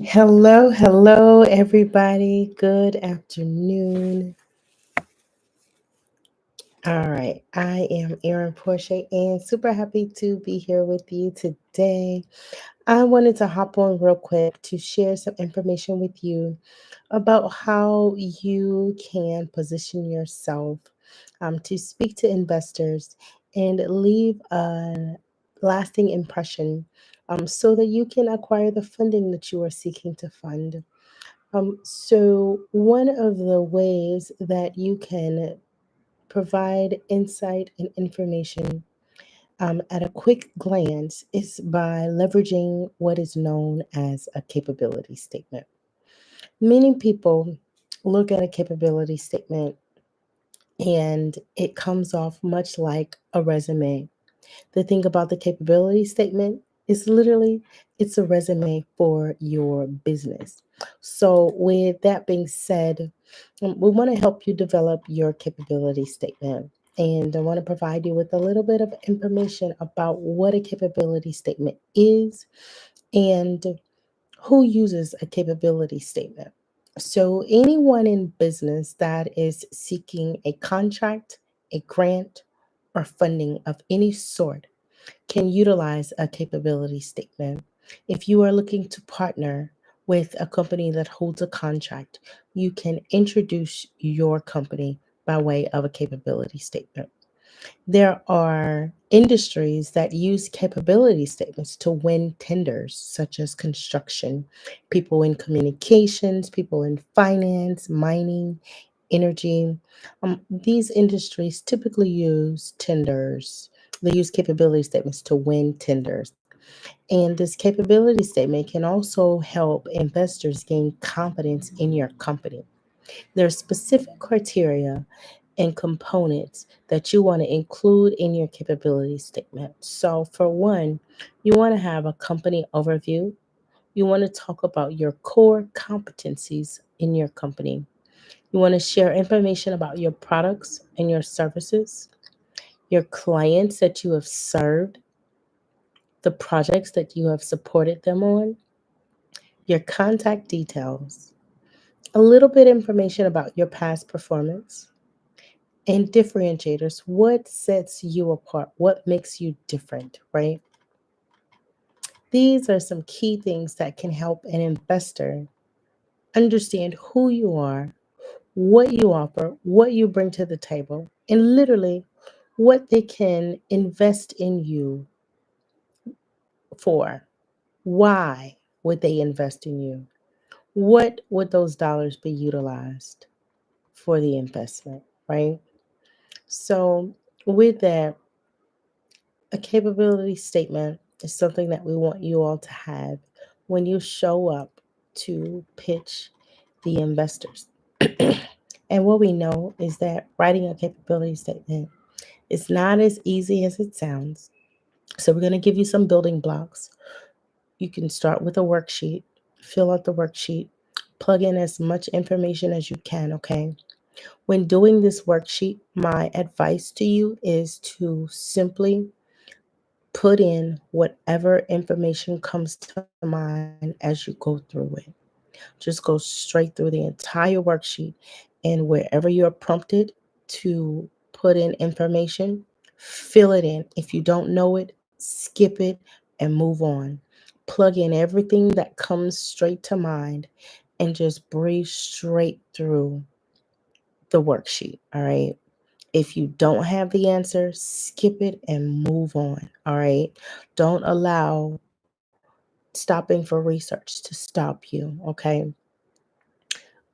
Hello, hello, everybody. Good afternoon. All right, I am Erin Porche and super happy to be here with you today. I wanted to hop on real quick to share some information with you about how you can position yourself to speak to investors and leave a lasting impression so that you can acquire the funding that you are seeking to fund. So, one of the ways that you can provide insight and information at a quick glance is by leveraging what is known as a capability statement. Many people look at a capability statement and it comes off much like a resume. The thing about the capability statement is literally it's a resume for your business. So with that being said, we want to help you develop your capability statement. And I want to provide you with a little bit of information about what a capability statement is and who uses a capability statement. So, anyone in business that is seeking a contract, a grant, or funding of any sort can utilize a capability statement. If you are looking to partner with a company that holds a contract, you can introduce your company by way of a capability statement. There are industries that use capability statements to win tenders, such as construction, people in communications, people in finance, mining, energy. These industries typically use tenders. They use capability statements to win tenders. And this capability statement can also help investors gain confidence in your company. There are specific criteria and components that you want to include in your capability statement. So, for one, you want to have a company overview. You want to talk about your core competencies in your company. You want to share information about your products and your services, your clients that you have served, the projects that you have supported them on, your contact details, a little bit information about your past performance, and differentiators. What sets you apart? What makes you different, right? These are some key things that can help an investor understand who you are, what you offer, what you bring to the table, and literally what they can invest in you for. Why would they invest in you? What would those dollars be utilized for the investment, right? So, with that, a capability statement is something that we want you all to have when you show up to pitch the investors. And what we know is that writing a capability statement is not as easy as it sounds. So, we're going to give you some building blocks. You can start with a worksheet, fill out the worksheet, plug in as much information as you can, okay? When doing this worksheet, my advice to you is to simply put in whatever information comes to mind as you go through it. Just go straight through the entire worksheet, and wherever you're prompted to put in information, fill it in. If you don't know it, skip it and move on. Plug in everything that comes straight to mind and just breeze straight through the worksheet. All right. If you don't have the answer, skip it and move on. All right. Don't allow stopping for research to stop you. Okay.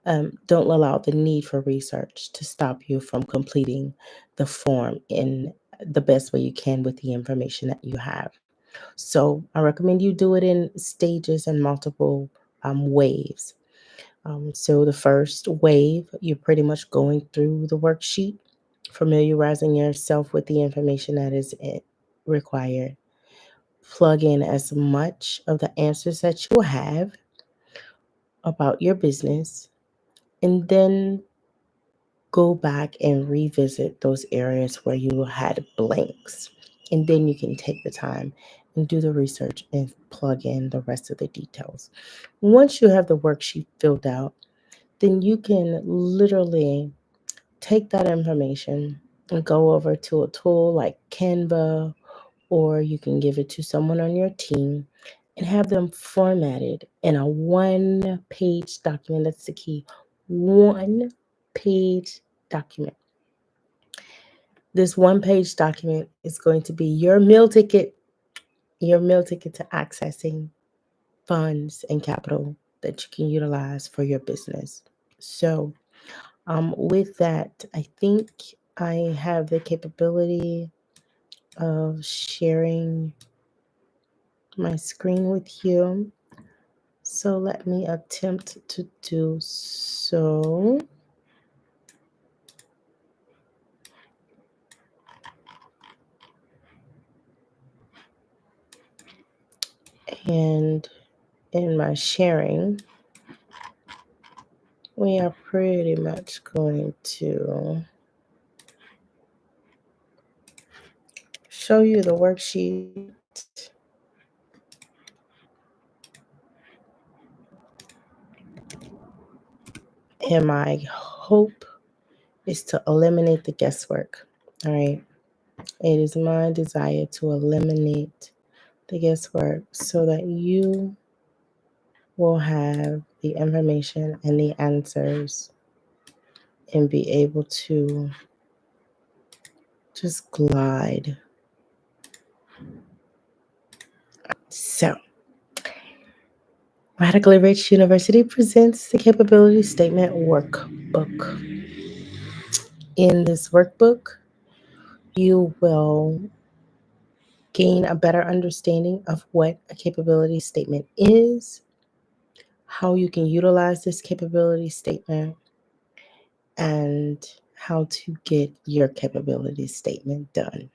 Don't allow the need for research to stop you from completing the form in the best way you can with the information that you have. So I recommend you do it in stages and multiple waves. So the first wave, you're pretty much going through the worksheet, familiarizing yourself with the information that is required. Plug in as much of the answers that you have about your business, and then go back and revisit those areas where you had blanks. And then you can take the time and do the research and plug in the rest of the details. Once you have the worksheet filled out, then you can literally take that information and go over to a tool like Canva, or you can give it to someone on your team and have them formatted in a one page document. That's the key. One page document. This one page document is going to be your meal ticket to accessing funds and capital that you can utilize for your business. So, with that, I think I have the capability of sharing my screen with you. So let me attempt to do so. And in my sharing, we are pretty much going to show you the worksheet. And my hope is to eliminate the guesswork. All right. It is my desire to eliminate the guesswork so that you will have the information and the answers and be able to just glide. So, Radically Rich University presents the Capability Statement Workbook. In this workbook, you will gain a better understanding of what a capability statement is, how you can utilize this capability statement, and how to get your capability statement done.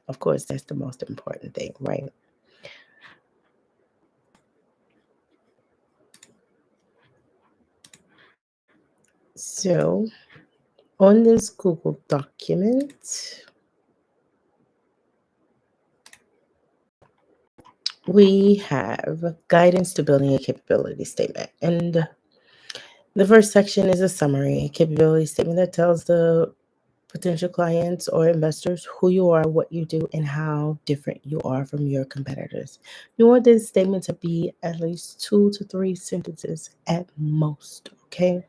Of course, that's the most important thing, right? So, on this Google document, we have guidance to building a capability statement. And the first section is a summary, a capability statement that tells the potential clients or investors who you are, what you do, and how different you are from your competitors. You want this statement to be at least 2 to 3 sentences at most, okay?